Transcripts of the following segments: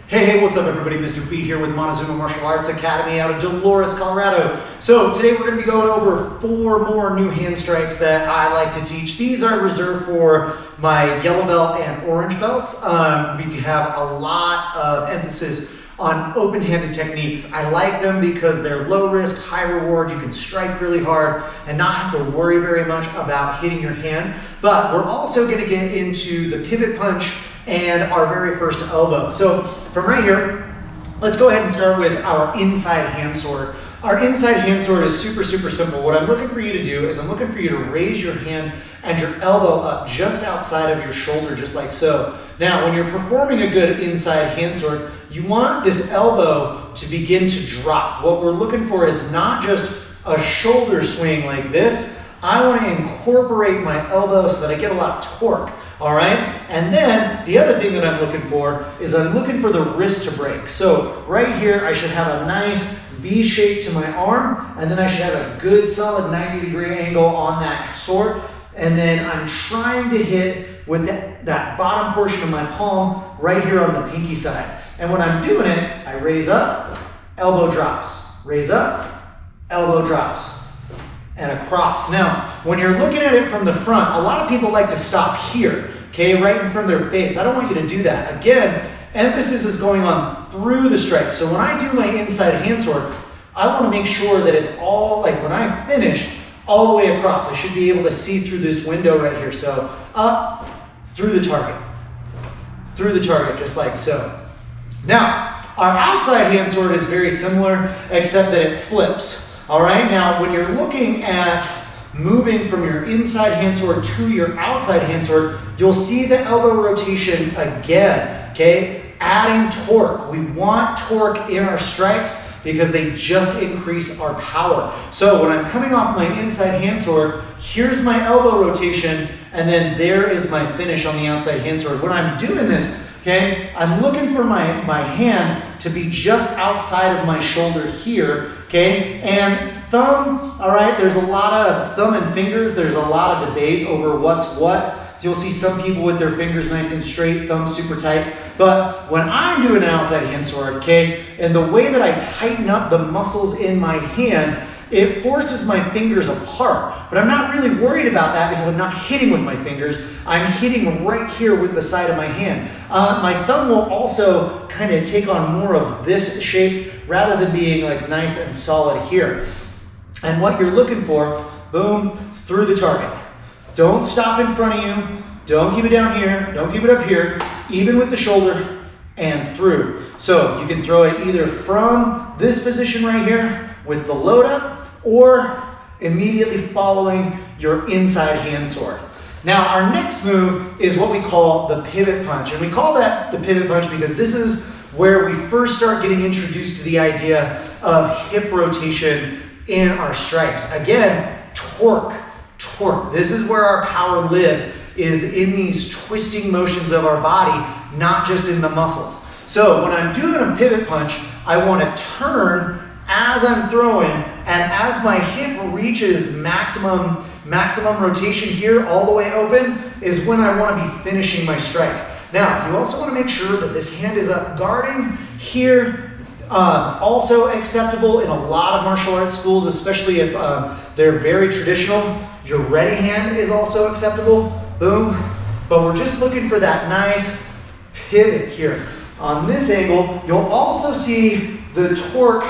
Hey, what's up everybody? Mr. B here with Montezuma Martial Arts Academy out of Dolores, Colorado. So today we're going to be going over 4 more new hand strikes that I like to teach. These are reserved for my yellow belt and orange belts. We have a lot of emphasis on open-handed techniques. I like them because they're low risk, high reward. You can strike really hard and not have to worry very much about hitting your hand. But we're also going to get into the pivot punch and our very first elbow. So from right here, let's go ahead and start with our inside hand sword. Our inside hand sword is super simple. What I'm looking for you to do is I'm looking for you to raise your hand and your elbow up just outside of your shoulder, just like so. Now, when you're performing a good inside hand sword, you want this elbow to begin to drop. What we're looking for is not just a shoulder swing like this. I want to incorporate my elbow so that I get a lot of torque. All right, and then the other thing that I'm looking for is I'm looking for the wrist to break. So right here, I should have a nice V shape to my arm, and then I should have a good solid 90-degree angle on that sword. And then I'm trying to hit with that bottom portion of my palm right here on the pinky side. And when I'm doing it, I raise up, elbow drops, raise up, elbow drops, and across. Now, when you're looking at it from the front, a lot of people like to stop here, okay, right in front of their face. I don't want you to do that. Again, emphasis is going on through the strike. So when I do my inside hand sword, I want to make sure that it's all, like when I finish, all the way across. I should be able to see through this window right here. So up, through the target, just like so. Now, our outside hand sword is very similar, except that it flips. All right, now when you're looking at moving from your inside hand sword to your outside hand sword, you'll see the elbow rotation again, okay? Adding torque. We want torque in our strikes because they just increase our power. So when I'm coming off my inside hand sword, here's my elbow rotation, and then there is my finish on the outside hand sword. When I'm doing this, okay, I'm looking for my hand to be just outside of my shoulder here, okay? And thumb, all right, there's a lot of thumb and fingers. There's a lot of debate over what's what. So you'll see some people with their fingers nice and straight, thumb super tight. But when I'm doing an outside hand sword, okay, and the way that I tighten up the muscles in my hand, it forces my fingers apart, but I'm not really worried about that because I'm not hitting with my fingers. I'm hitting right here with the side of my hand. My thumb will also kind of take on more of this shape rather than being like nice and solid here. And what you're looking for, boom, through the target. Don't stop in front of you. Don't keep it down here. Don't keep it up here. Even with the shoulder and through. So you can throw it either from this position right here with the load up, or immediately following your inside hand sword. Now our next move is what we call the pivot punch. And we call that the pivot punch because this is where we first start getting introduced to the idea of hip rotation in our strikes. Again, torque. This is where our power lives, is in these twisting motions of our body, not just in the muscles. So when I'm doing a pivot punch, I want to turn as I'm throwing, and as my hip reaches maximum rotation here, all the way open, is when I want to be finishing my strike. Now, you also want to make sure that this hand is up guarding here. Also acceptable in a lot of martial arts schools, especially if they're very traditional. Your ready hand is also acceptable, boom. But we're just looking for that nice pivot here. On this angle, you'll also see the torque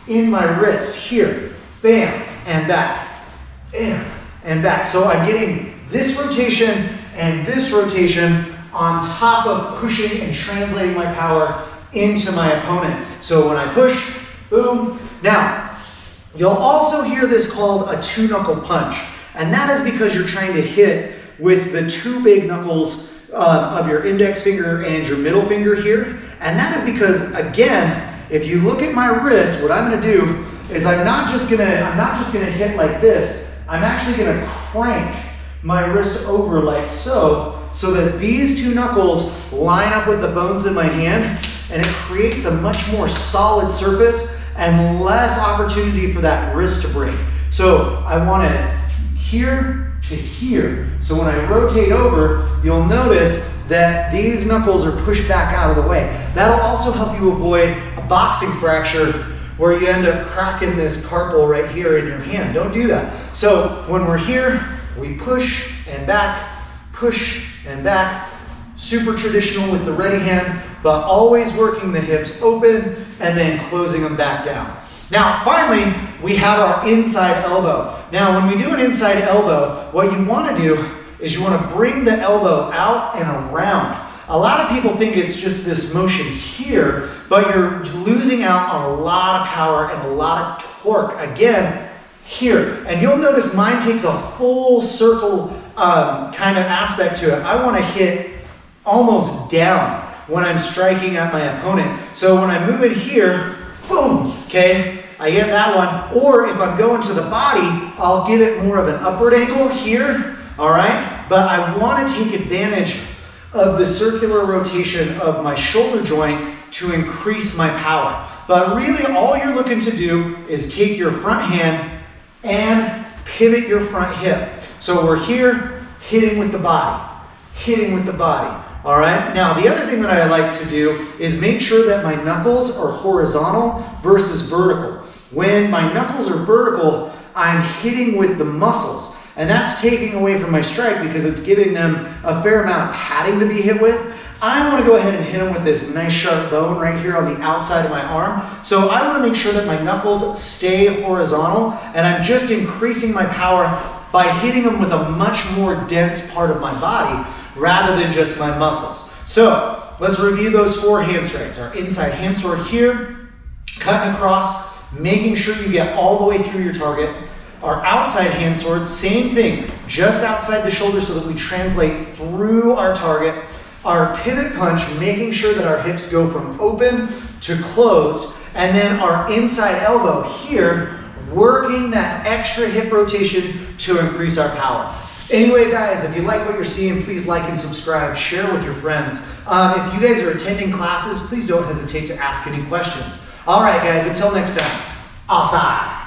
in my wrist here, bam, and back, bam, and back. So I'm getting this rotation and this rotation on top of pushing and translating my power into my opponent. So when I push, boom. Now, you'll also hear this called a 2-knuckle punch, and that is because you're trying to hit with the 2 big knuckles of your index finger and your middle finger here. And that is because, again, if you look at my wrist, what I'm gonna do is I'm not just gonna hit like this. I'm actually gonna crank my wrist over like so that these 2 knuckles line up with the bones in my hand, and it creates a much more solid surface and less opportunity for that wrist to break. So I want it here to here. So when I rotate over, you'll notice that these knuckles are pushed back out of the way. That'll also help you avoid a boxing fracture where you end up cracking this carpal right here in your hand. Don't do that. So when we're here, we push and back, push and back. Super traditional with the ready hand, but always working the hips open and then closing them back down. Now, finally, we have our inside elbow. Now, when we do an inside elbow, what you want to do is you want to bring the elbow out and around. A lot of people think it's just this motion here, but you're losing out on a lot of power and a lot of torque. Again, here. And you'll notice mine takes a full circle kind of aspect to it. I want to hit almost down when I'm striking at my opponent. So when I move it here, boom, okay, I get that one. Or if I'm going to the body, I'll give it more of an upward angle here, all right? But I want to take advantage of the circular rotation of my shoulder joint to increase my power. But really all you're looking to do is take your front hand and pivot your front hip. So we're here, hitting with the body, hitting with the body. All right, now the other thing that I like to do is make sure that my knuckles are horizontal versus vertical. When my knuckles are vertical, I'm hitting with the muscles, and that's taking away from my strike because it's giving them a fair amount of padding to be hit with. I want to go ahead and hit them with this nice sharp bone right here on the outside of my arm. So I want to make sure that my knuckles stay horizontal, and I'm just increasing my power by hitting them with a much more dense part of my body rather than just my muscles. So let's review those 4 hand strikes. Our inside hand sword here, cutting across, making sure you get all the way through your target. Our outside hand sword, same thing, just outside the shoulder so that we translate through our target. Our pivot punch, making sure that our hips go from open to closed. And then our inside elbow here, working that extra hip rotation to increase our power. Anyway, guys, if you like what you're seeing, please like and subscribe, share with your friends. If you guys are attending classes, please don't hesitate to ask any questions. All right, guys, until next time, Asai.